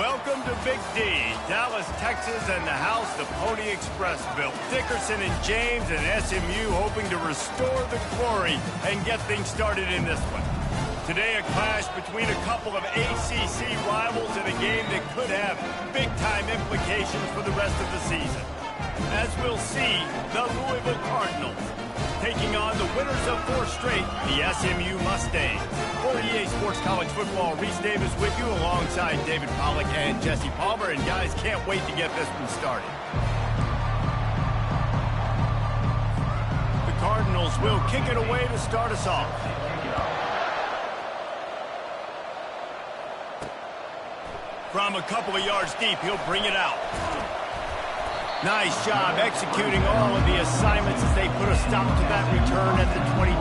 Welcome to Big D, Dallas, Texas, and the house the Pony Express built. Dickerson and James and SMU hoping to restore the glory and get things started in this one. Today, a clash between a couple of ACC rivals in a game that could have big-time implications for the rest of the season. As we'll see, the Louisville Cardinals taking on the winners of 4 straight, the SMU Mustangs. For EA Sports College Football, Reese Davis with you alongside David Pollack and Jesse Palmer. And guys, can't wait to get this one started. The Cardinals will kick it away to start us off. From a couple of yards deep, he'll bring it out. Nice job executing all of the assignments as they put a stop to that return at the 22.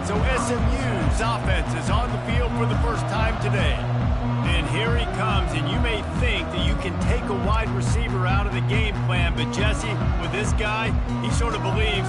So SMU's offense is on the field for the first time today. And here he comes, and you may think that you can take a wide receiver out of the game plan, but Jesse, with this guy, he sort of believes,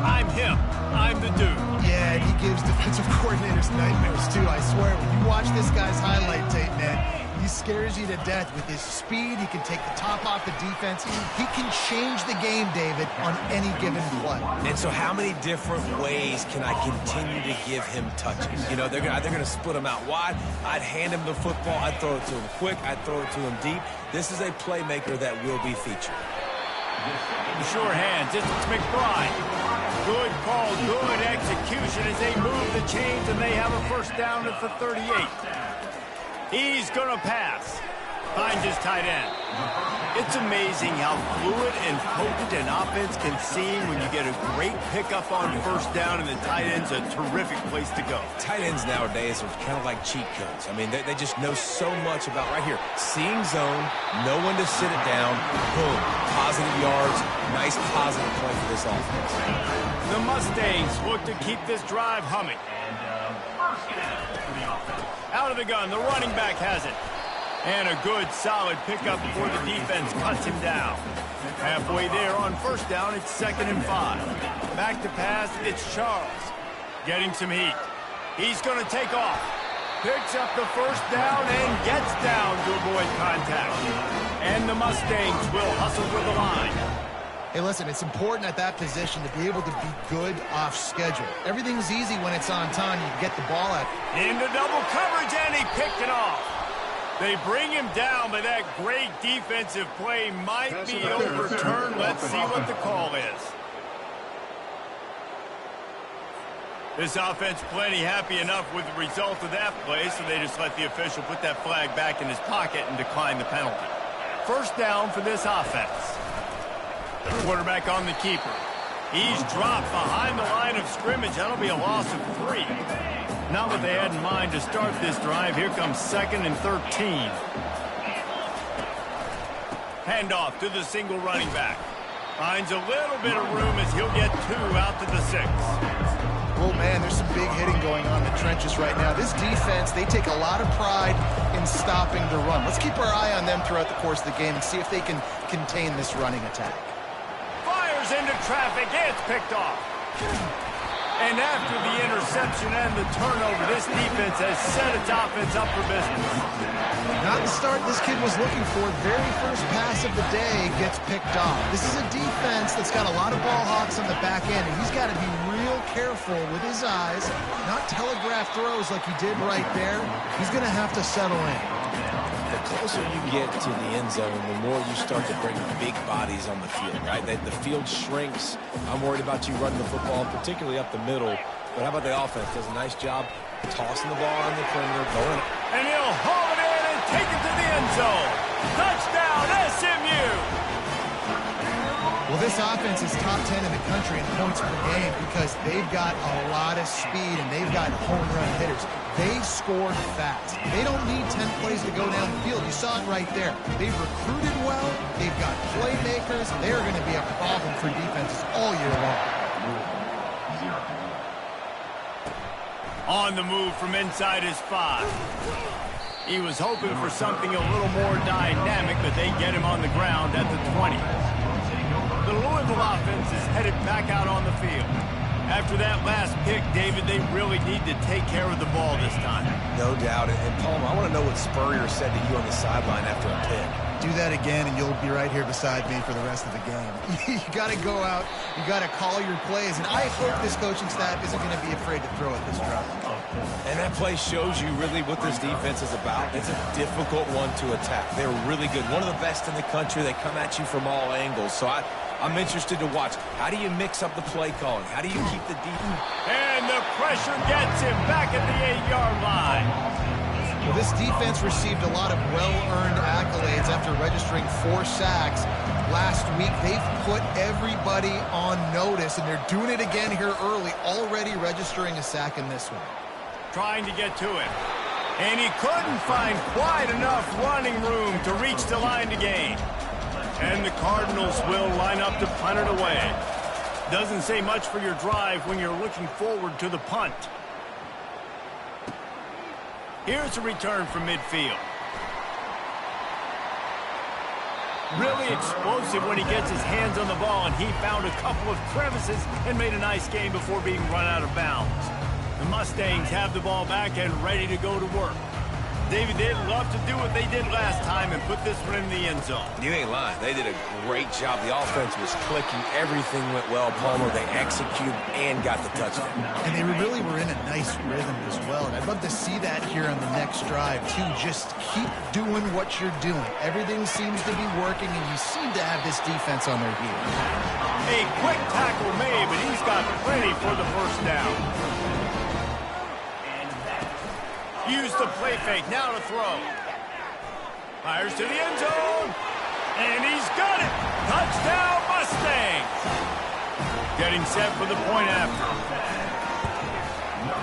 I'm him, I'm the dude. Yeah, and he gives defensive coordinators nightmares too, I swear. When you watch this guy's highlight tape, man, he scares you to death with his speed. He can take the top off the defense. He can change the game, David, on any given play. And so how many different ways can I continue to give him touches? You know, they're going to split him out wide. I'd hand him the football. I'd throw it to him quick. I'd throw it to him deep. This is a playmaker that will be featured. Sure hands. It's McBride. Good call, good execution as they move the chains, and they have a first down at the 38. He's going to pass. Finds his tight end. It's amazing how fluid and potent an offense can seem when you get a great pickup on first down, and the tight end's a terrific place to go. Tight ends nowadays are kind of like cheat codes. I mean, they just know so much about right here. Seeing zone, know when to sit it down, boom, positive yards, nice positive play for this offense. The Mustangs look to keep this drive humming. Out of the gun, the running back has it. And a good, solid pickup before the defense cuts him down. Halfway there on first down, it's 2nd and 5. Back to pass, it's Charles. Getting some heat. He's going to take off. Picks up the first down and gets down to avoid contact. And the Mustangs will hustle for the line. Hey, listen, it's important at that position to be able to be good off schedule. Everything's easy when it's on time. You get the ball out. Into double coverage, and he picked it off. They bring him down, but that great defensive play might be overturned. Let's see what the call is. This offense plenty happy enough with the result of that play, so they just let the official put that flag back in his pocket and decline the penalty. First down for this offense. The quarterback on the keeper. He's dropped behind the line of scrimmage. That'll be a loss of 3. Not what they had in mind to start this drive. Here comes 2nd and 13. Handoff to the single running back. Finds a little bit of room as he'll get 2 out to the 6. Oh, man, there's some big hitting going on in the trenches right now. This defense, they take a lot of pride in stopping the run. Let's keep our eye on them throughout the course of the game and see if they can contain this running attack. Fires into traffic. It's picked off. And after the interception and the turnover, this defense has set its offense up for business. Not the start this kid was looking for. Very first pass of the day gets picked off. This is a defense that's got a lot of ball hawks on the back end, and he's got to be real careful with his eyes, not telegraph throws like he did right there. He's going to have to settle in. The closer you get to the end zone, the more you start to bring big bodies on the field, right? The field shrinks. I'm worried about you running the football, particularly up the middle. But how about the offense? Does a nice job tossing the ball on the perimeter, going. And he'll haul it in and take it to the end zone. Touchdown, SMU! Well, this offense is top 10 in the country in points per game because they've got a lot of speed and they've got home run hitters. They score fast. They don't need 10 plays to go down the field. You saw it right there. They've recruited well. They've got playmakers. They're going to be a problem for defenses all year long. On the move from inside his 5. He was hoping for something a little more dynamic, but they get him on the ground at the 20. The Louisville offense is headed back out on the field. After that last pick, David, they really need to take care of the ball this time. No doubt. And Palmer, I want to know what Spurrier said to you on the sideline after a pick. Do that again, and you'll be right here beside me for the rest of the game. You got to go out. You got to call your plays. And I hope this coaching staff isn't going to be afraid to throw at this drive. And that play shows you really what this defense is about. It's a difficult one to attack. They're really good. One of the best in the country. They come at you from all angles. So I'm interested to watch. How do you mix up the play calling? How do you keep the defense? And the pressure gets him back at the 8-yard line. Well, this defense received a lot of well-earned accolades after registering 4 sacks last week. They've put everybody on notice, and they're doing it again here early, already registering a sack in this one. Trying to get to him. And he couldn't find quite enough running room to reach the line to gain. And the Cardinals will line up to punt it away. Doesn't say much for your drive when you're looking forward to the punt. Here's a return from midfield. Really explosive when he gets his hands on the ball, and he found a couple of crevices and made a nice game before being run out of bounds. The Mustangs have the ball back and ready to go to work. David, they'd love to do what they did last time and put this one in the end zone. You ain't lying. They did a great job. The offense was clicking. Everything went well, Palmer. They executed and got the touchdown. And they really were in a nice rhythm as well. And I'd love to see that here on the next drive, too. Just keep doing what you're doing. Everything seems to be working, and you seem to have this defense on their heels. A quick tackle made, but he's got plenty for the first down. Use the play fake, now to throw. Fires to the end zone. And he's got it. Touchdown, Mustangs. Getting set for the point after.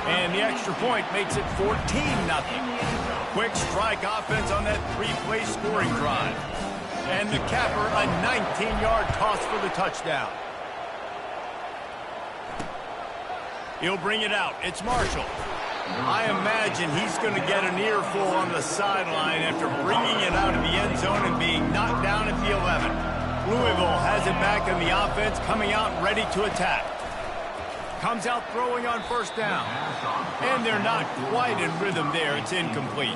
And the extra point makes it 14-0. Quick strike offense on that 3-play scoring drive. And the capper, a 19-yard toss for the touchdown. He'll bring it out. It's Marshall. I imagine he's going to get an earful on the sideline after bringing it out of the end zone and being knocked down at the 11. Louisville has it back in the offense, coming out ready to attack. Comes out throwing on first down. And they're not quite in rhythm there. It's incomplete.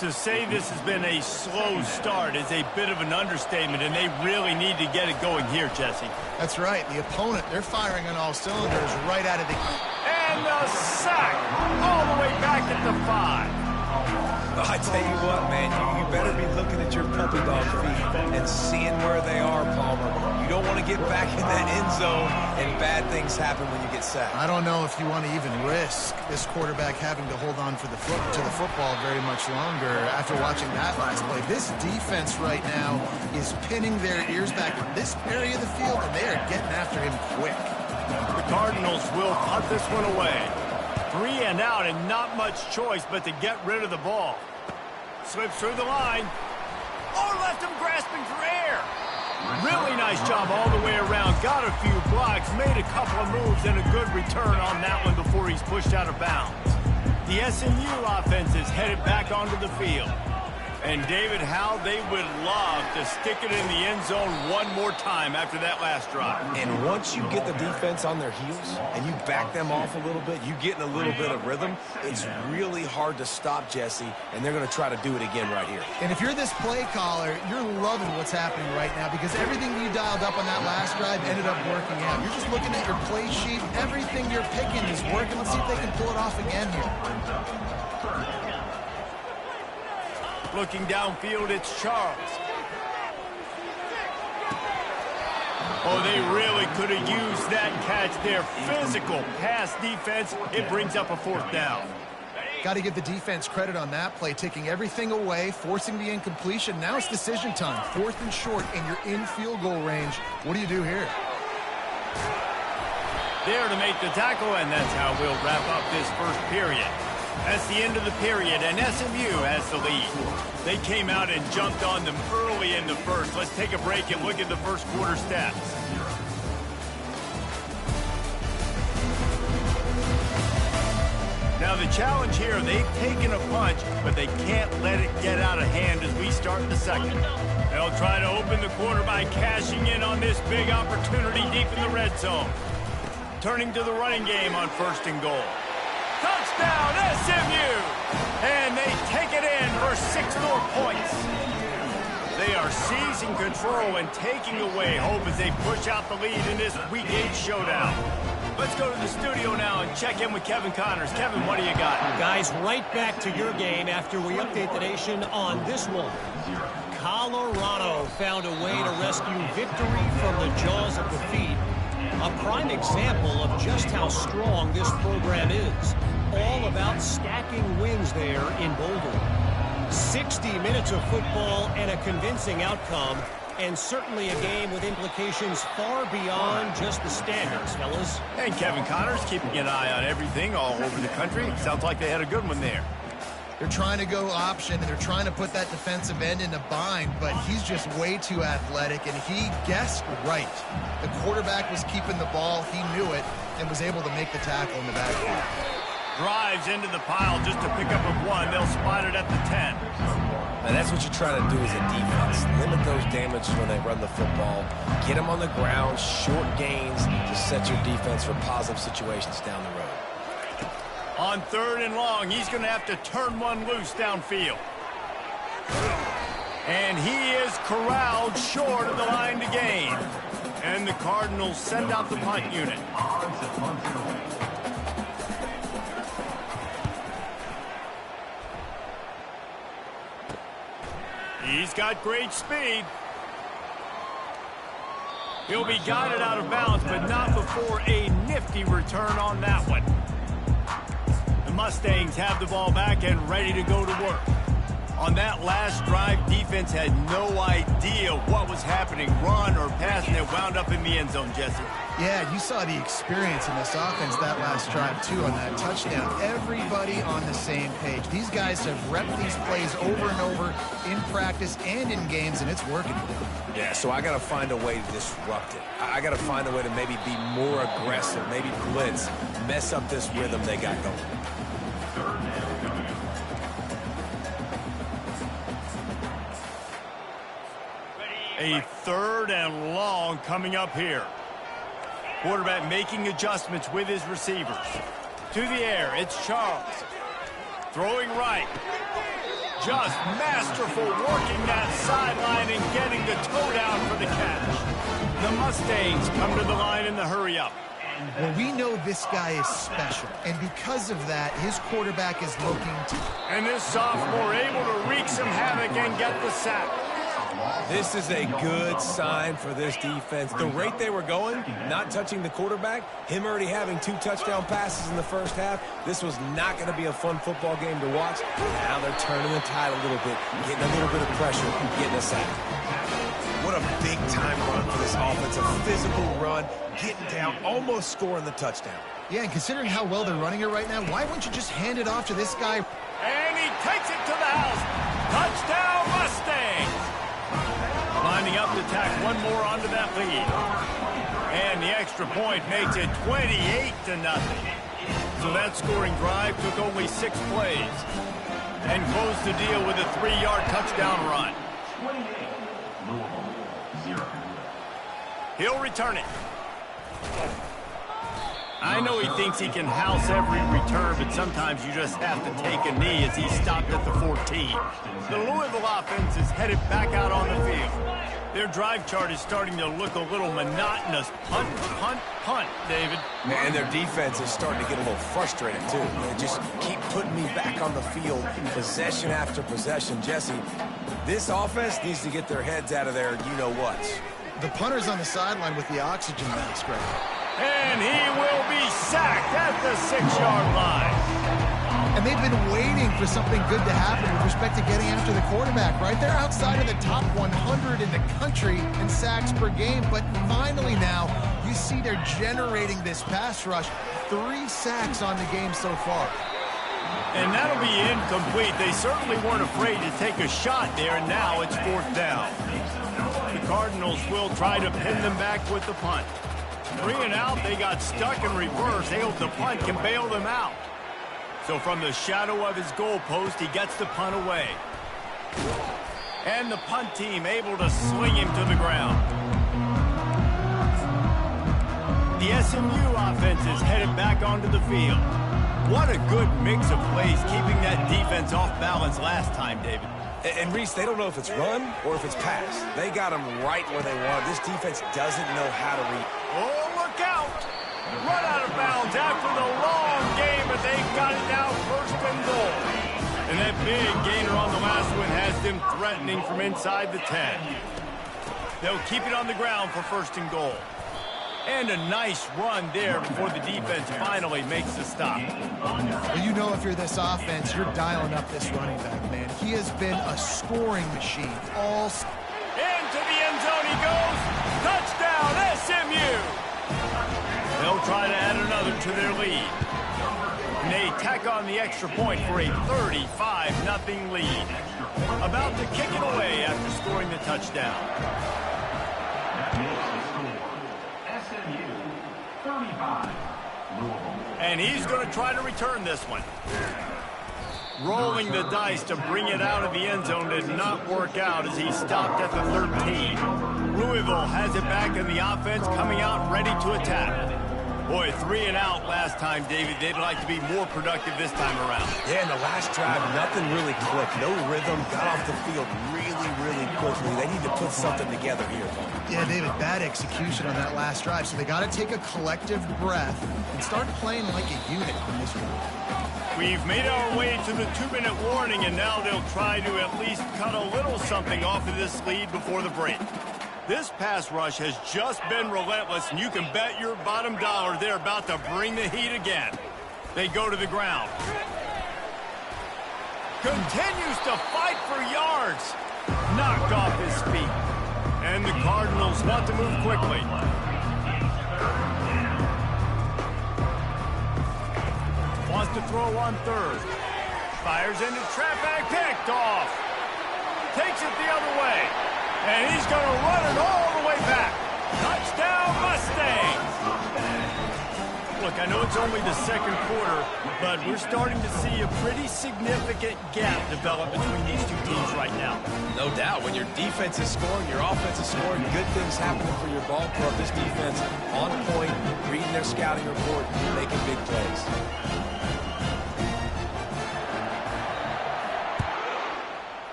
To say this has been a slow start is a bit of an understatement, and they really need to get it going here, Jesse. That's right. The opponent, they're firing on all cylinders right out of the... And the sack all the way back at the 5. I tell you what, man, you better be looking at your puppy dog feet and seeing where they are, Palmer. You don't want to get back in that end zone and bad things happen when you get sacked. I don't know if you want to even risk this quarterback having to hold on to the football very much longer after watching that last play. This defense right now is pinning their ears back in this area of the field, and they are getting after him quick. The Cardinals will punt this one away. 3 and out, and not much choice but to get rid of the ball. Slips through the line. Oh, left him grasping for air. Really nice job all the way around. Got a few blocks, made a couple of moves, and a good return on that one before he's pushed out of bounds. The SMU offense is headed back onto the field. And David, how they would love to stick it in the end zone one more time after that last drive. And once you get the defense on their heels and you back them off a little bit, you get in a little bit of rhythm, it's really hard to stop, Jesse, and they're going to try to do it again right here. And if you're this play caller, you're loving what's happening right now because everything you dialed up on that last drive ended up working out. You're just looking at your play sheet. Everything you're picking is working. Let's see if they can pull it off again here. Looking downfield, it's Charles. Oh, they really could have used that catch there. Physical pass defense. It brings up a 4th down. Got to give the defense credit on that play, taking everything away, forcing the incompletion. Now it's decision time. 4th and short, and you're in field goal range. What do you do here? There to make the tackle, and that's how we'll wrap up this first period. That's the end of the period, and SMU has the lead. They came out and jumped on them early in the first. Let's take a break and look at the first quarter stats. Now the challenge here, they've taken a punch, but they can't let it get out of hand as we start the second. They'll try to open the quarter by cashing in on this big opportunity deep in the red zone. turning to the running game on 1st and goal. Touchdown, SMU! And they take it in for 6 more points. They are seizing control and taking away hope as they push out the lead in this Week 8 showdown. Let's go to the studio now and check in with Kevin Connors. Kevin, what do you got? Guys, right back to your game after we update the nation on this one. Colorado found a way to rescue victory from the jaws of defeat. A prime example of just how strong this program is. All about stacking wins there in Boulder. 60 minutes of football and a convincing outcome, and certainly a game with implications far beyond just the standards, fellas. And Kevin Connors keeping an eye on everything all over the country. Sounds like they had a good one there. They're trying to go option, and they're trying to put that defensive end in a bind, but he's just way too athletic, and he guessed right. The quarterback was keeping the ball. He knew it and was able to make the tackle in the backfield. Drives into the pile just to pick up a 1. They'll spot it at the 10. And that's what you're trying to do as a defense. Limit those damages when they run the football. Get them on the ground, short gains to set your defense for positive situations down the road. On 3rd and long, he's going to have to turn one loose downfield. And he is corralled short of the line to gain. And the Cardinals send out the punt unit. He's got great speed. He'll be guided out of bounds, but not before a nifty return on that one. The Mustangs have the ball back and ready to go to work. On that last drive, defense had no idea what was happening, run or pass, and it wound up in the end zone, Jesse. Yeah, you saw the experience in this offense that last drive, too, on that touchdown. Everybody on the same page. These guys have repped these plays over and over in practice and in games, and it's working for them. Yeah, so I got to find a way to disrupt it. I got to find a way to maybe be more aggressive, maybe blitz, mess up this rhythm they got going. A 3rd and long coming up here. Quarterback making adjustments with his receivers. To the air, it's Charles. Throwing right. Just masterful working that sideline and getting the toe down for the catch. The Mustangs come to the line in the hurry-up. Well, we know this guy is special, and because of that, his quarterback is looking to... And this sophomore able to wreak some havoc and get the sack. This is a good sign for this defense. The rate they were going, not touching the quarterback, him already having 2 touchdown passes in the first half, this was not going to be a fun football game to watch. Now they're turning the tide a little bit, getting a little bit of pressure, getting a sack. What a big-time run for this offense. A physical run, getting down, almost scoring the touchdown. Yeah, and considering how well they're running it right now, why wouldn't you just hand it off to this guy? And he takes it to the house. Touchdown, Mustangs! Lining up to tack one more onto that lead. And the extra point makes it 28-0. So that scoring drive took only 6 plays. And closed the deal with a 3-yard touchdown run. He'll return it. I know he thinks he can house every return, but sometimes you just have to take a knee as he stopped at the 14. The Louisville offense is headed back out on the field. Their drive chart is starting to look a little monotonous. Punt, punt, punt, David. And their defense is starting to get a little frustrated, too. They just keep putting me back on the field, possession after possession. Jesse, this offense needs to get their heads out of there, you-know-what. The punter's on the sideline with the oxygen mask right now. And he will be sacked at the 6-yard line. And they've been waiting for something good to happen with respect to getting after the quarterback, right? They're outside of the top 100 in the country in sacks per game, but finally now you see they're generating this pass rush. 3 sacks on the game so far. And that'll be incomplete. They certainly weren't afraid to take a shot there, and now it's 4th down. The Cardinals will try to pin them back with the punt. 3 and out, they got stuck in reverse. They hope the punt can bail them out. So from the shadow of his goalpost, he gets the punt away. And the punt team able to sling him to the ground. the SMU offense is headed back onto the field. What a good mix of plays, keeping that defense off balance last time, David. And Reese, they don't know if it's run or if it's pass. They got them right where they want. This defense doesn't know how to read. Oh, look out! Run out of bounds after the long game, but they've got it now first and goal. And that big gainer on the last one has them threatening from inside the 10. They'll keep it on the ground for first and goal. And a nice run there before the defense finally makes the stop. Well, you know if you're this offense, you're dialing up this running back, man. He has been a scoring machine all... Into the end zone he goes. Touchdown, SMU! They'll try to add another to their lead. And they tack on the extra point for a 35-0 lead. About to kick it away after scoring the touchdown. And he's going to try to return this one. Rolling the dice to bring it out of the end zone did not work out as he stopped at the 13. Louisville has it back in the offense, coming out ready to attack. Boy, 3 and out last time, David. They'd like to be more productive this time around. Yeah, in the last drive, nothing really clicked. No rhythm, got off the field really quickly. They need to put something together here. Yeah, David, bad execution on that last drive. So they got to take a collective breath and start playing like a unit on this one. We've made our way to the 2-minute warning, and now they'll try to at least cut a little something off of this lead before the break. This pass rush has just been relentless, and you can bet your bottom dollar they're about to bring the heat again. They go to the ground. Continues to fight for yards. Knocked off his feet. And the Cardinals want to move quickly. Wants to throw on third. Fires into trap back, picked off. Takes it the other way. And he's going to run it all the way back. Touchdown, Mustangs! Look, I know it's only the second quarter, but we're starting to see a pretty significant gap develop between these two teams right now. No doubt. When your defense is scoring, your offense is scoring, good things happening for your ball club. This defense on point, reading their scouting report, making big plays.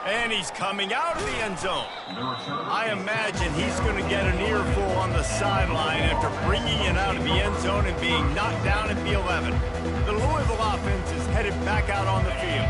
And he's coming out of the end zone. I imagine he's going to get an earful on the sideline after bringing it out of the end zone and being knocked down at the 11. The Louisville offense is headed back out on the field.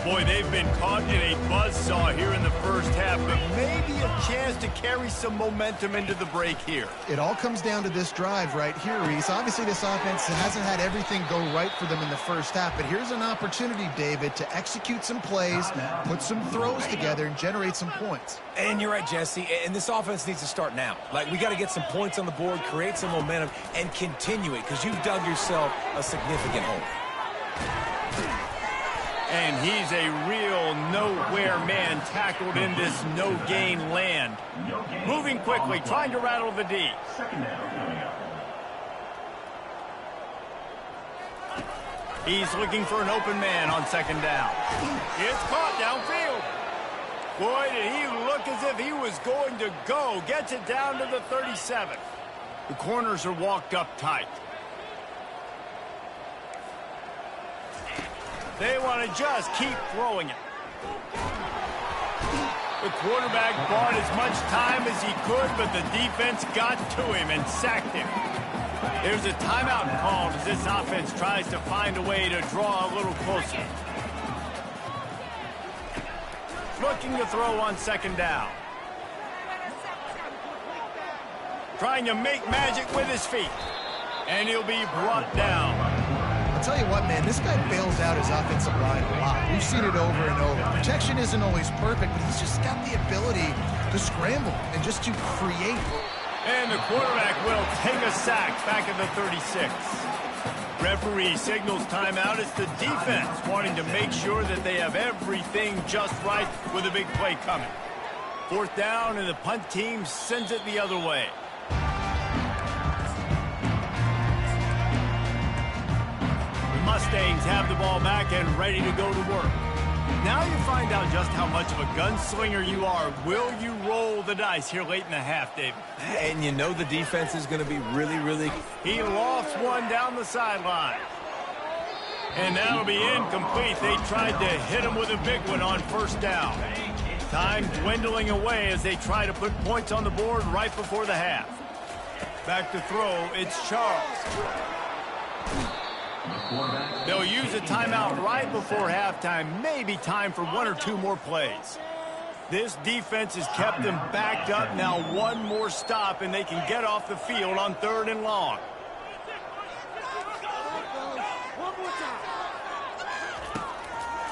Boy, they've been caught in a buzzsaw here in the first half, but maybe a chance to carry some momentum into the break here. It all comes down to this drive right here, Reese. Obviously, this offense hasn't had everything go right for them in the first half, but here's an opportunity, David, to execute some plays, put some throws together, and generate some points. And you're right, Jesse, and this offense needs to start now. Like, we got to get some points on the board, create some momentum, and continue it, because you've dug yourself a significant hole. And he's a real nowhere man tackled in this no-gain land. Moving quickly, trying to rattle the D. He's looking for an open man on second down. It's caught downfield. Boy, did he look as if he was going to go. Gets it down to the 37. The corners are walked up tight. They want to just keep throwing it. The quarterback bought as much time as he could, but the defense got to him and sacked him. There's a timeout called as this offense tries to find a way to draw a little closer. Looking to throw on second down. Trying to make magic with his feet. And he'll be brought down. I'll tell you what, man, this guy bails out his offensive line a lot. We've seen it over and over. Protection isn't always perfect, but he's just got the ability to scramble and just to create. And the quarterback will take a sack back at the 36. Referee signals timeout. It's the defense wanting to make sure that they have everything just right with a big play coming. Fourth down, and the punt team sends it the other way. Mustangs have the ball back and ready to go to work. Now you find out just how much of a gunslinger you are. Will you roll the dice here late in the half, David? And you know the defense is going to be really... He lofts one down the sideline. And that'll be incomplete. They tried to hit him with a big one on first down. Time dwindling away as they try to put points on the board right before the half. Back to throw, it's Charles. They'll use a timeout right before halftime. Maybe time for one or two more plays. This defense has kept them backed up. Now one more stop and they can get off the field on 3rd and long.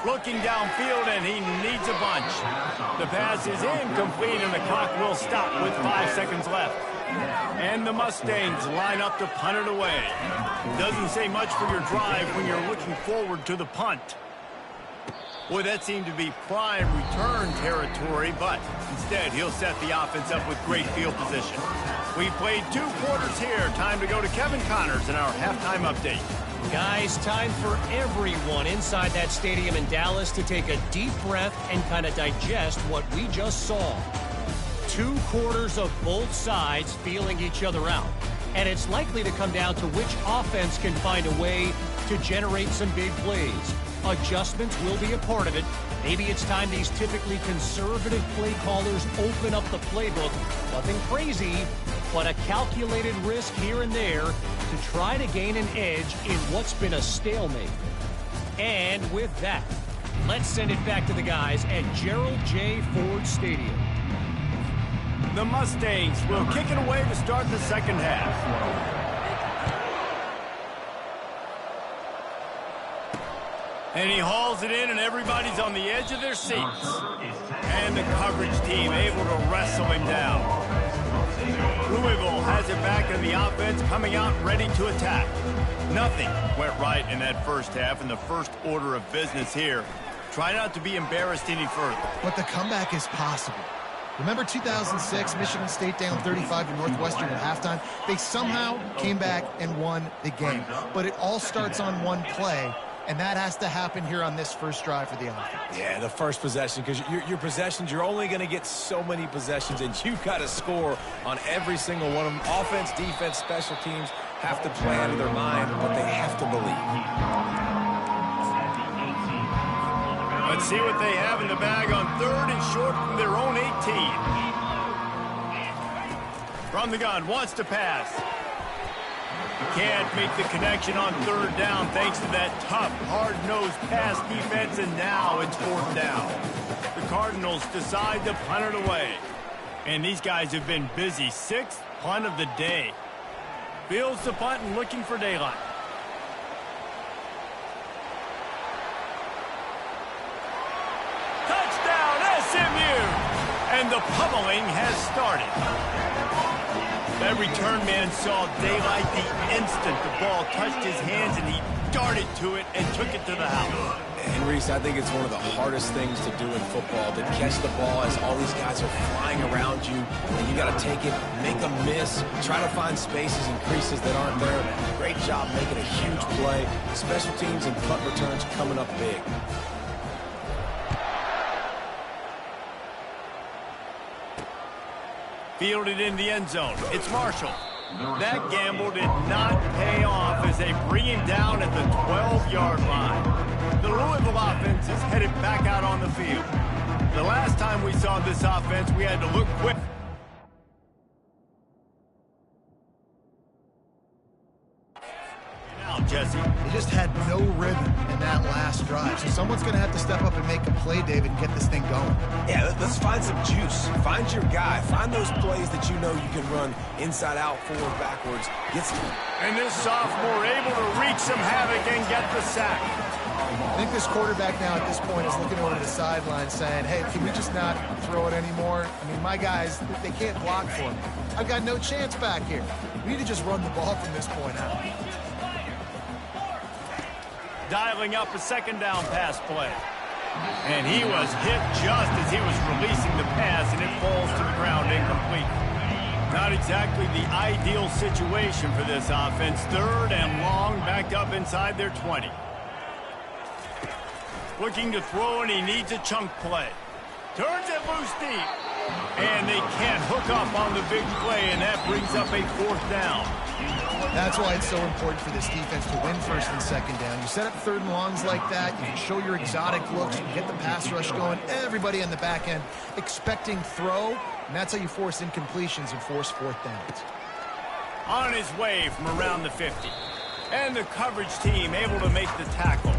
Looking downfield, and he needs a bunch. The pass is incomplete, and the clock will stop with 5 seconds left. And the Mustangs line up to punt it away. Doesn't say much for your drive when you're looking forward to the punt. Boy, that seemed to be prime return territory, but instead he'll set the offense up with great field position. We played 2 quarters here. Time to go to Kevin Connors in our halftime update. Guys, time for everyone inside that stadium in Dallas to take a deep breath and kind of digest what we just saw. 2 quarters of both sides feeling each other out. And it's likely to come down to which offense can find a way to generate some big plays. Adjustments will be a part of it. Maybe it's time these typically conservative play callers open up the playbook. Nothing crazy, but a calculated risk here and there to try to gain an edge in what's been a stalemate. And with that, let's send it back to the guys at Gerald J. Ford Stadium. The Mustangs will kick it away to start the second half. And he hauls it in, and everybody's on the edge of their seats. And the coverage team able to wrestle him down. Louisville has it back in the offense, coming out ready to attack. Nothing went right in that first half, and the first order of business here. Try not to be embarrassed any further. But the comeback is possible. Remember 2006, Michigan State down 35 to Northwestern at halftime? They somehow came back and won the game. But it all starts on one play. And that has to happen here on this first drive for the offense. Yeah, the first possession, because your possessions, you're only going to get so many possessions, and you've got to score on every single one of them. Offense, defense, special teams have to play out of their mind, but they have to believe. Let's see what they have in the bag on 3rd and short from their own 18. From the gun, wants to pass. Can't make the connection on 3rd down thanks to that tough, hard-nosed pass defense, and now it's 4th down. The Cardinals decide to punt it away. And these guys have been busy. 6th punt of the day. Fields the punt and looking for daylight. Touchdown, SMU! And the pummeling has started. That return man saw daylight the instant the ball touched his hands, and he darted to it and took it to the house. And Reese, I think it's one of the hardest things to do in football, to catch the ball as all these guys are flying around you, and you got to take it, make them miss, try to find spaces and creases that aren't there. Great job making a huge play. Special teams and punt returns coming up big. Fielded in the end zone. It's Marshall. That gamble did not pay off as they bring him down at the 12-yard line. The Louisville offense is headed back out on the field. The last time we saw this offense, we had to look quick. Now, Jesse. They just had no rhythm in that last drive. So someone's going to have to step up and make a play, David, and get this thing going. Yeah, let's find some juice. Find your guy. Find those plays that you know you can run inside out, forward, backwards. Get some. And this sophomore able to wreak some havoc and get the sack. I think this quarterback now at this point is looking over to the sideline saying, hey, can we just not throw it anymore? I mean, my guys, they can't block for me. I've got no chance back here. We need to just run the ball from this point out. Dialing up a 2nd down pass play. And he was hit just as he was releasing the pass, and it falls to the ground incomplete. Not exactly the ideal situation for this offense. 3rd and long, back up inside their 20. Looking to throw, and he needs a chunk play. Turns it loose deep. And they can't hook up on the big play, and that brings up a 4th down. That's why it's so important for this defense to win 1st and 2nd down. You set up 3rd and longs like that, you can show your exotic looks, you can get the pass rush going, everybody on the back end expecting throw, and that's how you force incompletions and force 4th downs. On his way from around the 50. And the coverage team able to make the tackle.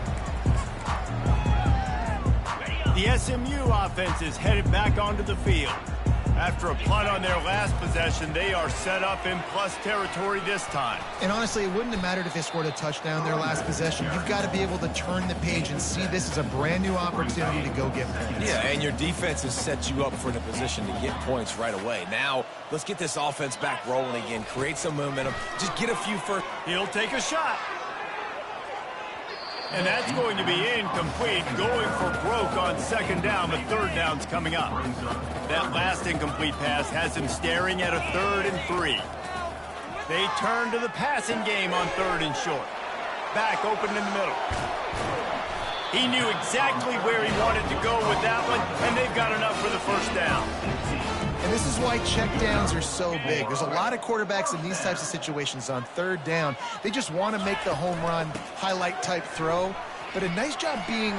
The SMU offense is headed back onto the field. After a punt on their last possession, they are set up in plus territory this time. And honestly, it wouldn't have mattered if they scored a touchdown their last possession. You've got to be able to turn the page and see this as a brand new opportunity to go get points. Yeah, and your defense has set you up for the position to get points right away. Now, let's get this offense back rolling again, create some momentum, just get a few first. He'll take a shot. And that's going to be incomplete, going for broke on 2nd down, but 3rd down's coming up. That last incomplete pass has him staring at a 3rd and 3. They turn to the passing game on 3rd and short. Back open in the middle. He knew exactly where he wanted to go with that one, and they've got enough for the 1st down. And this is why checkdowns are so big. There's a lot of quarterbacks in these types of situations on 3rd down. They just want to make the home run, highlight type throw. But a nice job being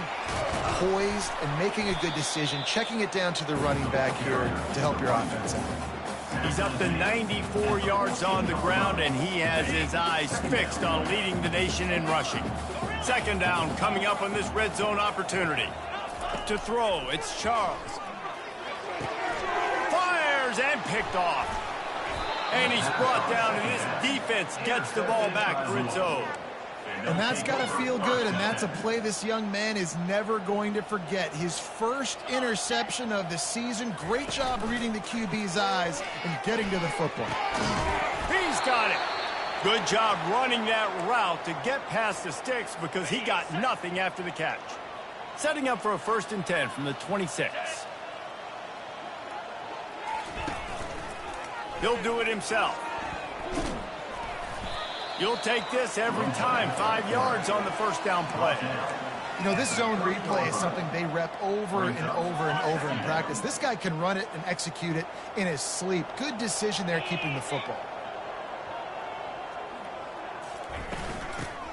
poised and making a good decision, checking it down to the running back here to help your offense out. He's up to 94 yards on the ground, and he has his eyes fixed on leading the nation in rushing. 2nd down coming up on this red zone opportunity. To throw, it's Charles. And picked off. And he's brought down, and his defense gets the ball back for its own. And that's got to feel good, and that's a play this young man is never going to forget. His first interception of the season. Great job reading the QB's eyes and getting to the football. He's got it. Good job running that route to get past the sticks because he got nothing after the catch. Setting up for a 1st and 10 from the 26. He'll do it himself. You'll take this every time. 5 yards on the 1st down play. You know, this zone replay is something they rep over and over and over in practice. This guy can run it and execute it in his sleep. Good decision there keeping the football.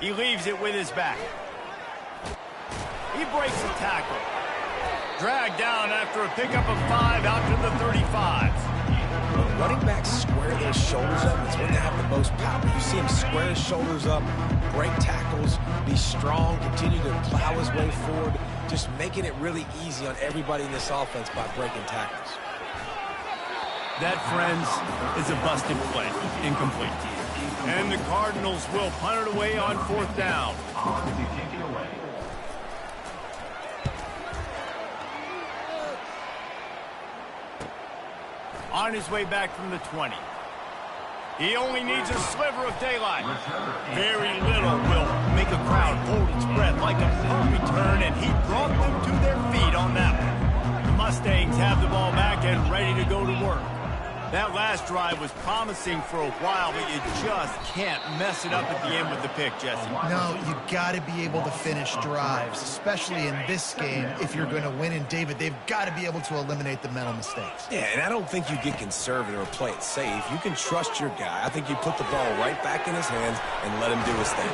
He leaves it with his back. He breaks the tackle. Dragged down after a pickup of 5 out to the 35. Running backs square their shoulders up. It's when they have the most power. You see him square his shoulders up, break tackles, be strong, continue to plow his way forward, just making it really easy on everybody in this offense by breaking tackles. That, friends, is a busted play. Incomplete. And the Cardinals will punt it away on 4th down. On his way back from the 20. He only needs a sliver of daylight. Very little will make a crowd hold its breath like a punt return, and he brought them to their feet on that one. The Mustangs have the ball back and ready to go to work. That last drive was promising for a while, but you just can't mess it up at the end with the pick, Jesse. No, you got to be able to finish drives, especially in this game. If you're going to win, and David, they've got to be able to eliminate the mental mistakes. Yeah, and I don't think you get conservative or play it safe. You can trust your guy. I think you put the ball right back in his hands and let him do his thing.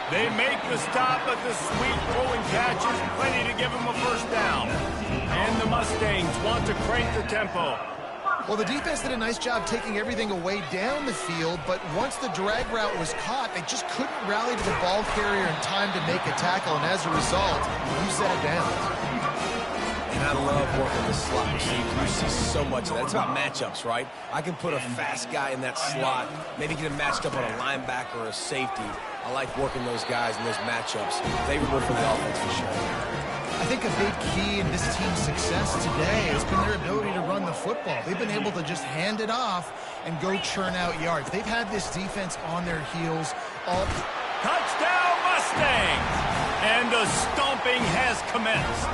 They make the stop, but the sweet throwing catch is plenty to give him a 1st down. And the Mustangs want to crank the tempo. Well, the defense did a nice job taking everything away down the field, but once the drag route was caught, they just couldn't rally to the ball carrier in time to make a tackle, and as a result, you set it down. And I love working the slot receiver. You see so much of that. It's about matchups, right? I can put a fast guy in that slot, maybe get him matched up on a linebacker or a safety. I like working those guys in those matchups. Favorable for the offense for sure. I think a big key in this team's success today has been their ability to run the football. They've been able to just hand it off and go churn out yards. They've had this defense on their heels all... Touchdown, Mustangs! And the stomping has commenced.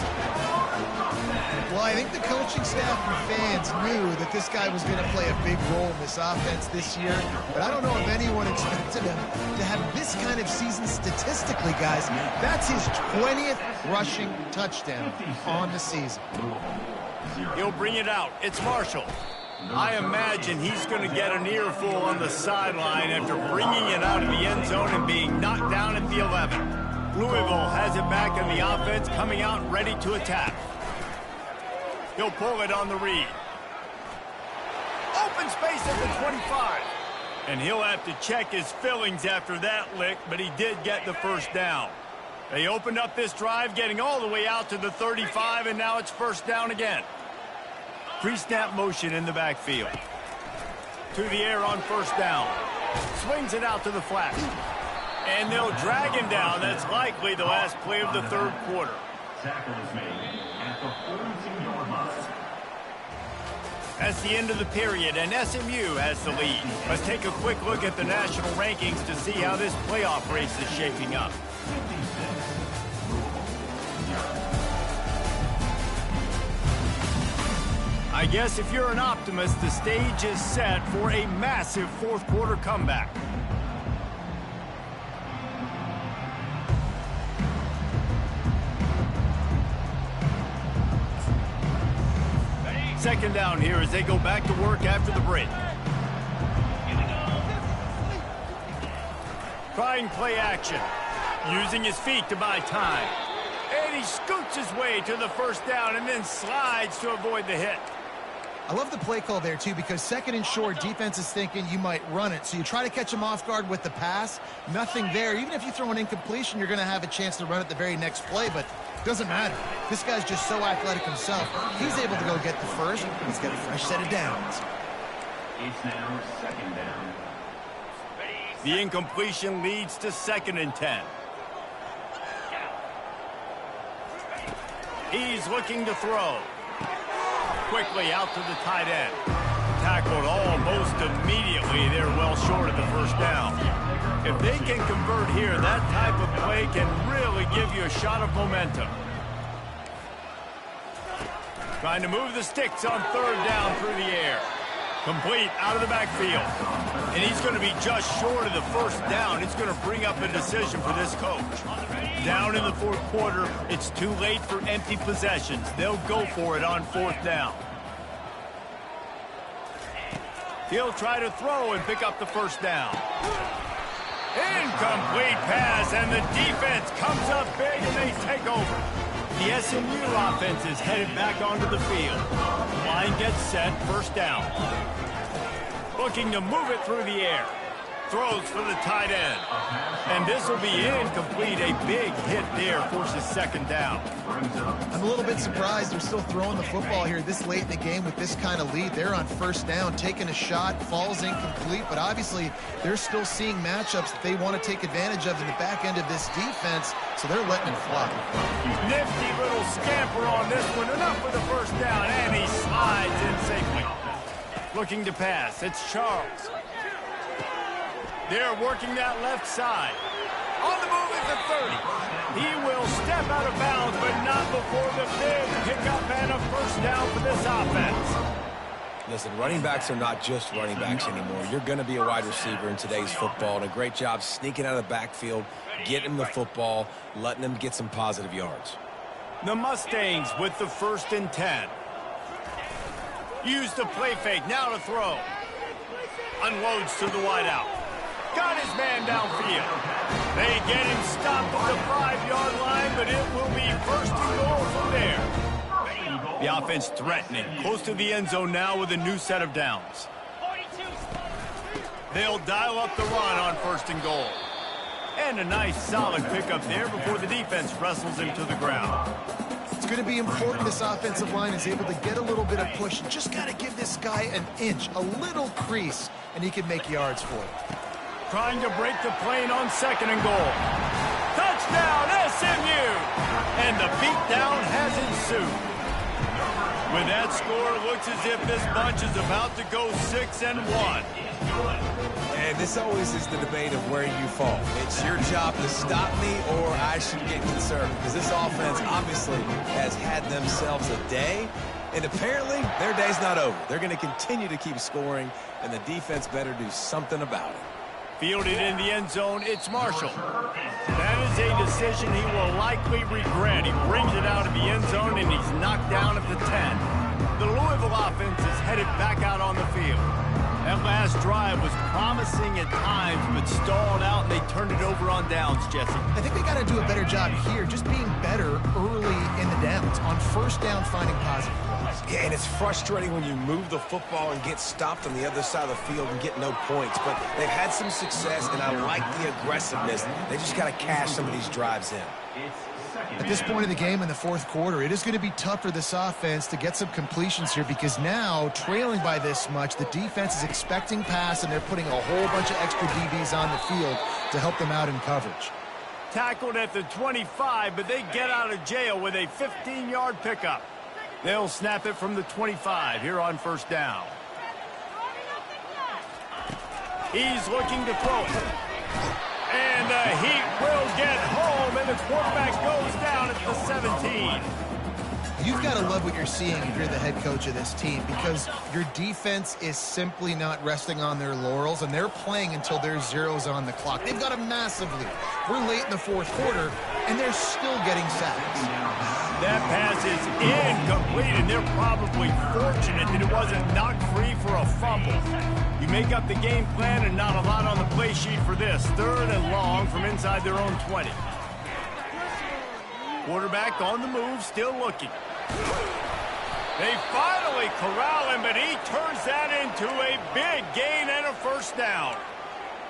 Well, Well, I think the coaching staff and fans knew that this guy was going to play a big role in this offense this year, but I don't know if anyone expected him to have this kind of season statistically, guys. That's his 20th rushing touchdown on the season. He'll bring it out. It's Marshall. I imagine he's going to get an earful on the sideline after bringing it out of the end zone and being knocked down at the 11. Louisville has it back in the offense, coming out ready to attack. He'll pull it on the read. Open space at the 25. And he'll have to check his fillings after that lick, but he did get the first down. They opened up this drive, getting all the way out to the 35, and now it's first down again. Pre-snap motion in the backfield. To the air on first down. Swings it out to the flat. And they'll drag him down. That's likely the last play of the third quarter. Tackle is made at the 14-yard line. That's the end of the period, and SMU has the lead. Let's take a quick look at the national rankings to see how this playoff race is shaping up. I guess if you're an optimist, the stage is set for a massive fourth quarter comeback. Second down here as they go back to work after the break. Trying play action. Using his feet to buy time. And he scoots his way to the first down and then slides to avoid the hit. I love the play call there, too, because second and short, defense is thinking you might run it. So you try to catch him off guard with the pass. Nothing there. Even if you throw an incompletion, you're going to have a chance to run it the very next play, but it doesn't matter. This guy's just so athletic himself. He's able to go get the first. He's got a fresh set of downs. It's now second down. The incompletion leads to 2nd and 10. He's looking to throw. Quickly out to the tight end. Tackled almost immediately. They're well short of the first down. If they can convert here, that type of play can really give you a shot of momentum. Trying to move the sticks on third down through the air. Complete out of the backfield. And he's going to be just short of the first down. It's going to bring up a decision for this coach. Down in the fourth quarter, it's too late for empty possessions. They'll go for it on fourth down. He'll try to throw and pick up the first down. Incomplete pass, and the defense comes up big, and they take over. The SMU offense is headed back onto the field. Line gets set, first down. Looking to move it through the air. Throws for the tight end. And this will be incomplete. A big hit there forces second down. I'm a little bit surprised they're still throwing the football here this late in the game with this kind of lead. They're on first down, taking a shot, falls incomplete, but obviously they're still seeing matchups that they want to take advantage of in the back end of this defense, so they're letting it fly. Nifty little scamper on this one. Enough for the first down, and he slides in safely. Looking to pass. It's Charles. They're working that left side. On the move is the 30. He will step out of bounds, but not before the big pickup and a first down for this offense. Listen, running backs are not just running backs anymore. You're going to be a wide receiver in today's football, and a great job sneaking out of the backfield, getting him the football, letting him get some positive yards. The Mustangs with the 1st and 10. Use the play fake, now to throw. Unloads to the wideout. Got his man downfield. They get him stopped at the 5-yard line, but it will be 1st and goal from there. The offense threatening, close to the end zone now with a new set of downs. They'll dial up the run on 1st and goal. And a nice solid pickup there before the defense wrestles him to the ground. It's going to be important this offensive line is able to get a little bit of push. Just got to give this guy an inch, a little crease, and he can make yards for it. Trying to break the plane on 2nd and goal. Touchdown, SMU! And the beatdown has ensued. With that score, it looks as if this bunch is about to go 6-1. And this always is the debate of where you fall. It's your job to stop me, or I should get concerned, because this offense obviously has had themselves a day, And apparently, their day's not over. They're going to continue to keep scoring, and the defense better do something about it. Fielded in the end zone, it's Marshall. That is a decision he will likely regret. He brings it out of the end zone, and he's knocked down at the 10. The Louisville offense is headed back out on the field. That last drive was promising at times, but stalled out, and they turned it over on downs, Jesse. I think they got to do a better job here, just being better early in the downs, on first down finding positive plays. Yeah, and it's frustrating when you move the football and get stopped on the other side of the field and get no points. But they've had some success, and I like the aggressiveness. They just got to cash some of these drives in. At this point of the game in the fourth quarter, it is going to be tough for this offense to get some completions here because now, trailing by this much, the defense is expecting pass, and they're putting a whole bunch of extra DBs on the field to help them out in coverage. Tackled at the 25, but they get out of jail with a 15-yard pickup. They'll snap it from the 25 here on first down. He's looking to throw it. And the Heat will get home, and the quarterback goes down at the 17. You've got to love what you're seeing if you're the head coach of this team because your defense is simply not resting on their laurels, and they're playing until there's zeros on the clock. They've got a massive lead. We're late in the fourth quarter, and they're still getting sacks. That pass is incomplete, and they're probably fortunate that it wasn't knocked free for a fumble. You make up the game plan and not a lot on the play sheet for this. Third and long from inside their own 20. Quarterback on the move, still looking. They finally corral him, but he turns that into a big gain and a first down.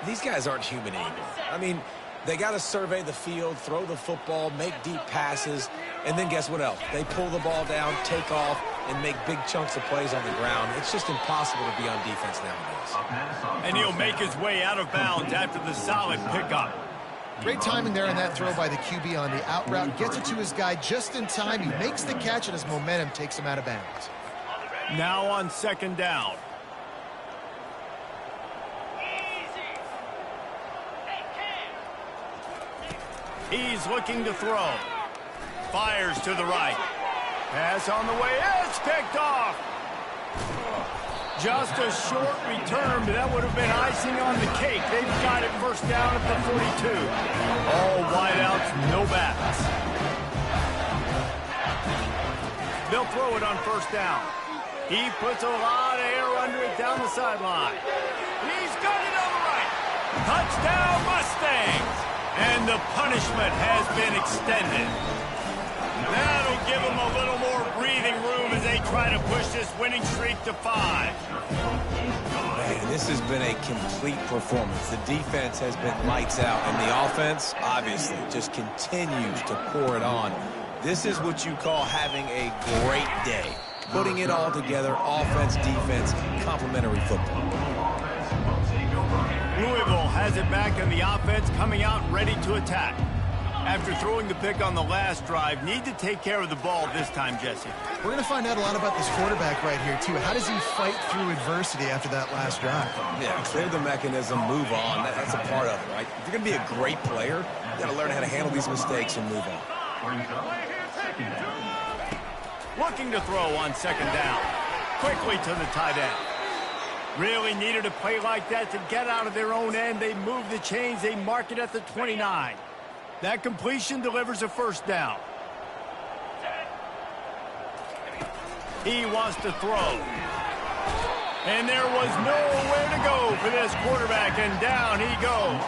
These guys aren't human anymore. I mean, they got to survey the field, throw the football, make deep passes, and then guess what else? They pull the ball down, take off, and make big chunks of plays on the ground. It's just impossible to be on defense nowadays. And he'll make his way out of bounds after the solid pickup. Great timing there on that throw by the QB on the out route. Gets it to his guy just in time. He makes the catch, and his momentum takes him out of bounds. Now on second down. He's looking to throw. Fires to the right. Pass on the way. It's picked off. Just a short return, but that would have been icing on the cake. They've got it first down at the 42. All wideouts, no backs. They'll throw it on first down. He puts a lot of air under it down the sideline. He's got it on the right. Touchdown, Mustangs. And the punishment has been extended. That'll give them a little more breathing room as they try to push this winning streak to 5. Man, this has been a complete performance. The defense has been lights out, and the offense, obviously, just continues to pour it on. This is what you call having a great day. Putting it all together, offense, defense, complementary football. Louisville has it back in the offense, coming out ready to attack. After throwing the pick on the last drive, need to take care of the ball this time, Jesse. We're going to find out a lot about this quarterback right here, too. How does he fight through adversity after that last drive? Yeah, clear the mechanism, move on. That's a part of it, right? If you're going to be a great player, you got to learn how to handle these mistakes and move on. Looking to throw on second down. Quickly to the tight end. Really needed a play like that to get out of their own end. They move the chains. They mark it at the 29. That completion delivers a first down. He wants to throw. And there was nowhere to go for this quarterback, and down he goes.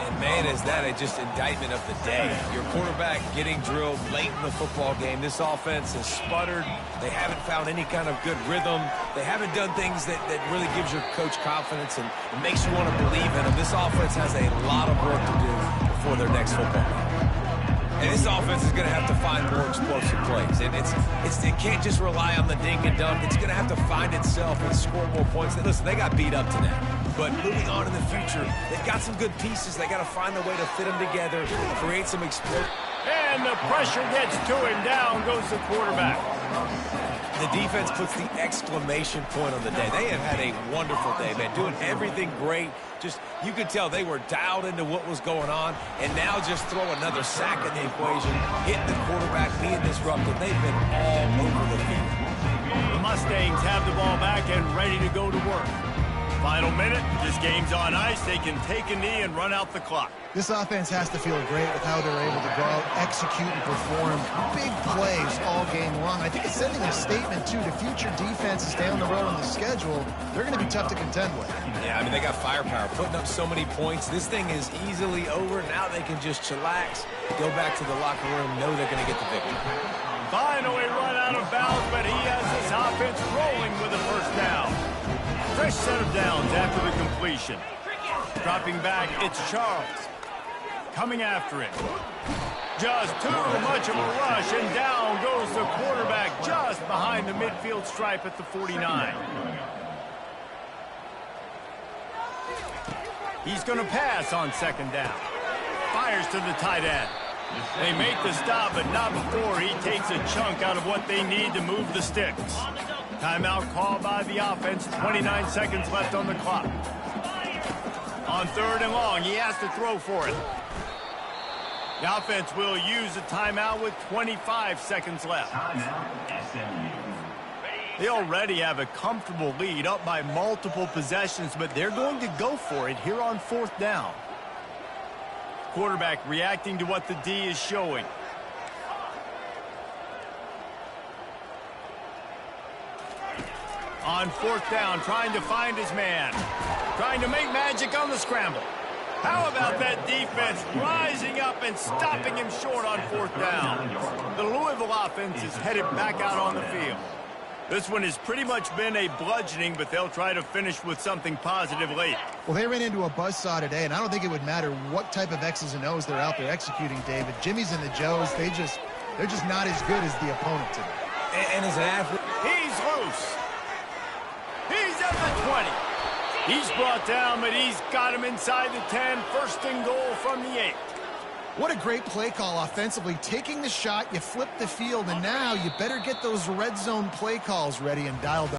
And man, is that just indictment of the day. Your quarterback getting drilled late in the football game. This offense has sputtered. They haven't found any kind of good rhythm. They haven't done things that really gives your coach confidence and makes you want to believe in them. This offense has a lot of work to do before their next football game. And this offense is going to have to find more explosive plays. And it can't just rely on the dink and dunk. It's going to have to find itself and score more points. Listen, they got beat up today. But moving on in the future, they've got some good pieces. They got to find a way to fit them together, create some explosion. And the pressure gets to him. Down goes the quarterback. The defense puts the exclamation point on the day. They have had a wonderful day, man, doing everything great. Just, you could tell they were dialed into what was going on, and now just throw another sack in the equation, hitting the quarterback, being disruptive. They've been all over the field. The Mustangs have the ball back and ready to go to work. Final minute, this game's on ice. They can take a knee and run out the clock. This offense has to feel great with how they're able to go out, execute, and perform big plays all game long. I think it's sending a statement, too, to future defenses down the road on the schedule. They're going to be tough to contend with. Yeah, I mean, they got firepower, putting up so many points. This thing is easily over. Now they can just chillax, go back to the locker room, know they're going to get the victory. Finally run out of bounds, but he has this offense rolling with a first down. Fresh set of downs after the completion. Dropping back, it's Charles. Coming after it. Just too much of a rush, and down goes the quarterback just behind the midfield stripe at the 49. He's going to pass on second down. Fires to the tight end. They make the stop, but not before he takes a chunk out of what they need to move the sticks. Timeout called by the offense. 29 seconds left on the clock. On third and long, he has to throw for it. The offense will use a timeout with 25 seconds left. They already have a comfortable lead, up by multiple possessions, but they're going to go for it here on fourth down. Quarterback reacting to what the D is showing. On fourth down, trying to find his man. Trying to make magic on the scramble. How about that defense rising up and stopping him short on fourth down? The Louisville offense is headed back out on the field. This one has pretty much been a bludgeoning, but they'll try to finish with something positive late. Well, they ran into a buzzsaw today, and I don't think it would matter what type of X's and O's they're out there executing, David. Jimmy's and the Joes, they're just not as good as the opponent today. And as an athlete, he's loose. He's at the 20. He's brought down, but he's got him inside the 10. First and goal from the 8. What a great play call offensively. Taking the shot, you flip the field, and now you better get those red zone play calls ready and dialed up.